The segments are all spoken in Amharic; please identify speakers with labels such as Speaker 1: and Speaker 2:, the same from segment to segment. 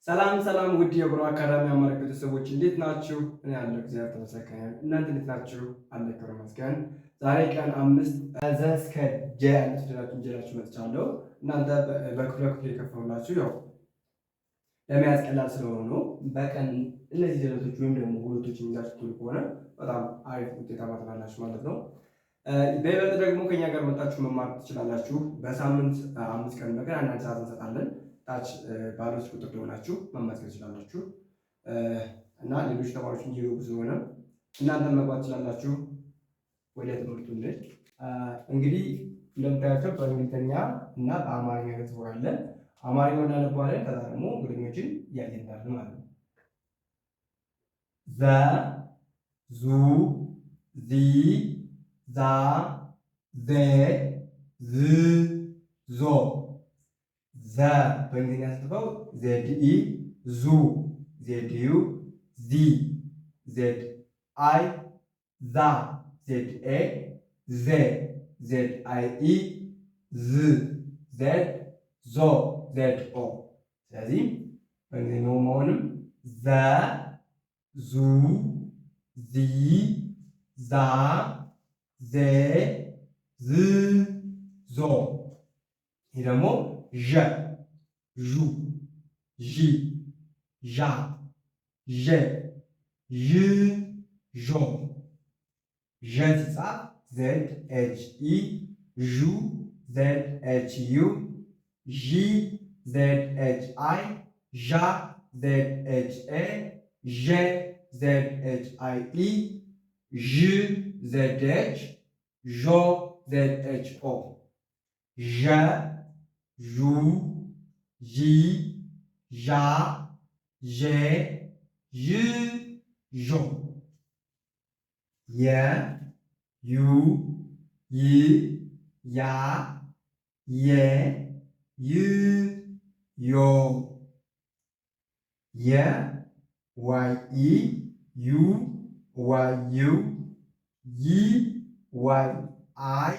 Speaker 1: ሰላም ሰላም ውድ የብሮ አካዳሚ አማርኛ ቤተሰቦች እንዴት ናችሁ? እኔ ያለው እግዚአብሔር ተመሰገነ። እናንተ እንዴት ናችሁ? አለ ክብር ይመስገን። ዛሬ ቀን 5 ከዘ እስከ ጀ ያሉት ፊደላትን ይዤላችሁ መጥቻለሁ። እናንተ በክፍለ ክፍል የከፈሉላችሁ ያው ለመያዝ ቀላል ስለሆነ ነው። በቀን እነዚህ ፊደላቶች ወይም ደግሞ ሁለቶችን ይዛችሁ ትውሉ ከሆነ በጣም አሪፍ ውጤታማ ትሆናላችሁ ማለት ነው። በይበልጥ ደግሞ ከኛ ጋር መጣችሁ መማር ትችላላችሁ። በሳምንት 5 ቀን በቀን አንዳንድ ሰዓት እንሰጣለን። ታች ባሉት ቁጥር ደውላችሁ መመዝገብ ትችላላችሁ እና ሌሎች ተማሪዎች እንዲገቡ ስለሆነ እናንተም መግባት ትችላላችሁ። ወደ ትምህርቱ እንሂድ። እንግዲህ እንደምታያቸው በእንግሊዝኛ እና በአማርኛ ተጽፏል። አማርኛውን እናነባዋለን። ከዛ ደግሞ እንግሊዝኞችን እያየን ማለት ነው። ዘ ዙ ዚ ዛ ዜ ዝ ዞ ዘ በእንግሊዝኛ ስትጽፈው ዜድ ኢ ዙ ዜድ ዩ ዚ ዜድ አይ ዛ ዜድ ኤ ዜ ዜድ አይ ኢ ዝ ዜድ ዞ ዜድ ኦ። ስለዚህ በእንግሊዝኛው መሆንም ዘ ዙ ዚ ዛ ዜ ዝ ዞ። ይህ ደግሞ ዠ ዡ ዢ ዣ ዠ ዥ ዦ። ዠ ሲጻፍ ዜድ ኤች ኢ ዡ ዜድ ኤች ዩ ዢ ዜድ ኤች አይ ዣ ዜድ ኤች ኤ ዠ ዜድ ኤች አይ ኢ ዥ ዜድ ኤች ዦ ዜድ ኤች ኦ። ዠ ዡ ዢ ዣ ዤ ዥ ዦ። የ ዩ ይ ያ የ ይ ዮ። የ ዋይ ኢ ዩ ዋይ ዩ ይ ዋይ አይ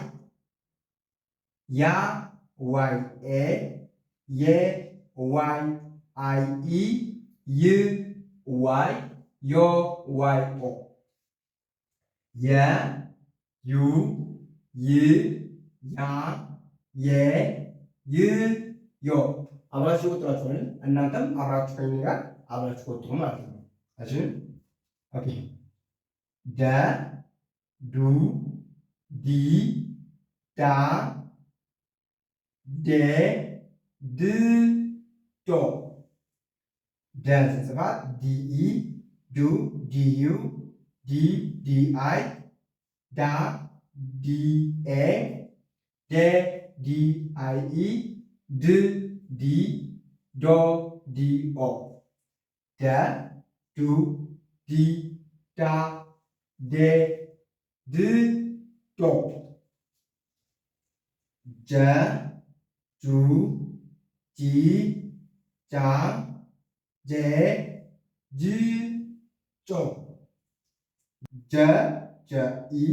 Speaker 1: ያ ዋይ ኤ የ ዋይ አይ ኢ ይ ዋይ ዮ ዋይ ኦ። የ ዩ ይ ያ የ ይ ዮ። አብራችሁ ቁጥራችሁን እናንተም አብራችሁ ከእኔ ጋር አብራችሁ ቁጥሩ ማለት ነው። እሺ ኦኬ። ደ ዱ ዲ ዳ ዴ ድ ዶ። ደን ስንጽፋት ዲኢ ዱ ዲዩ ዲ ዲአይ ዳ ዲኤ ዴ ዲአይኢ ድ ዲ ዶ ዲኦ። ደ ዱ ዲ ዳ ዴ ድ ዶ። ጀ ጁ ጂ ጃ ጄ ጅ ጮ። ጀ ጀ ኢ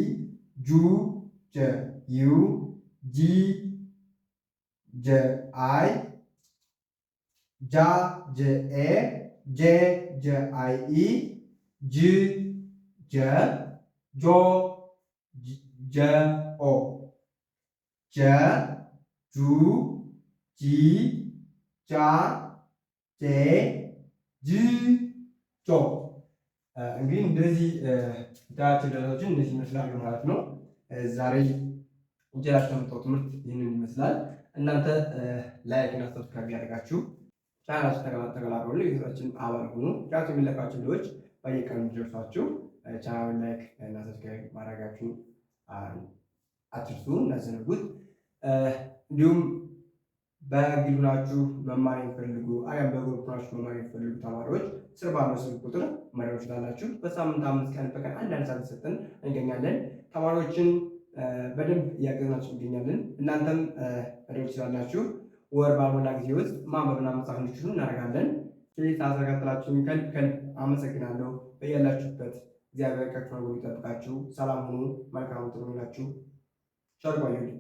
Speaker 1: ጁ ጀ ዩ ጂ ጀ አይ ጃ ጀ ኤ ጄ ጀ አይ ኢ ጅ ጀ ጆ ጀ ኦ። ጀ ጁ ጂ ጃ ጄ ጅ ጆ። እንግዲህ እንደዚህ ዳት ፊደላቶችን እንደዚህ ይመስላሉ ማለት ነው። ዛሬ እንጀራችን የመጣው ትምህርት ይህንን ይመስላል። እናንተ ላይክ እና ሰብስክራይብ ያደርጋችሁ ቻናላችን ተቀላቀሉ፣ የቤተሰባችን አባል ሁኑ። ቻቱ የሚለቃችሁ ቪዲዮዎች በየቀኑ እንዲደርሷችሁ ቻናሉን ላይክ እና ሰብስክራይብ ማድረጋችሁን አትርሱ፣ እንዳትዘነጉት። እንዲሁም በግል ሆናችሁ መማር የሚፈልጉ አሊያም በግሩፕ ሆናችሁ መማር የሚፈልጉ ተማሪዎች ስር ባለው ስልክ ቁጥር መደወል ትችላላችሁ። በሳምንት 5 ቀን በቀን አንዳንድ ሰዓት ሰጥተን እንገኛለን። ተማሪዎችን በደንብ እያገዝናችሁ እንገኛለን። እናንተም መደወል ትችላላችሁ። ወር ባልሞላ ጊዜ ውስጥ ማንበብና መጻፍ እንዲችሉ እናደርጋለን። ስለዚህ ታዘጋጅላችሁ ከልብ አመሰግናለሁ። በያላችሁበት እግዚአብሔር ከክፉ ነገር ይጠብቃችሁ። ሰላም ሁኑ። መልካም ትሆኑላችሁ። ቸር ቆዩልኝ።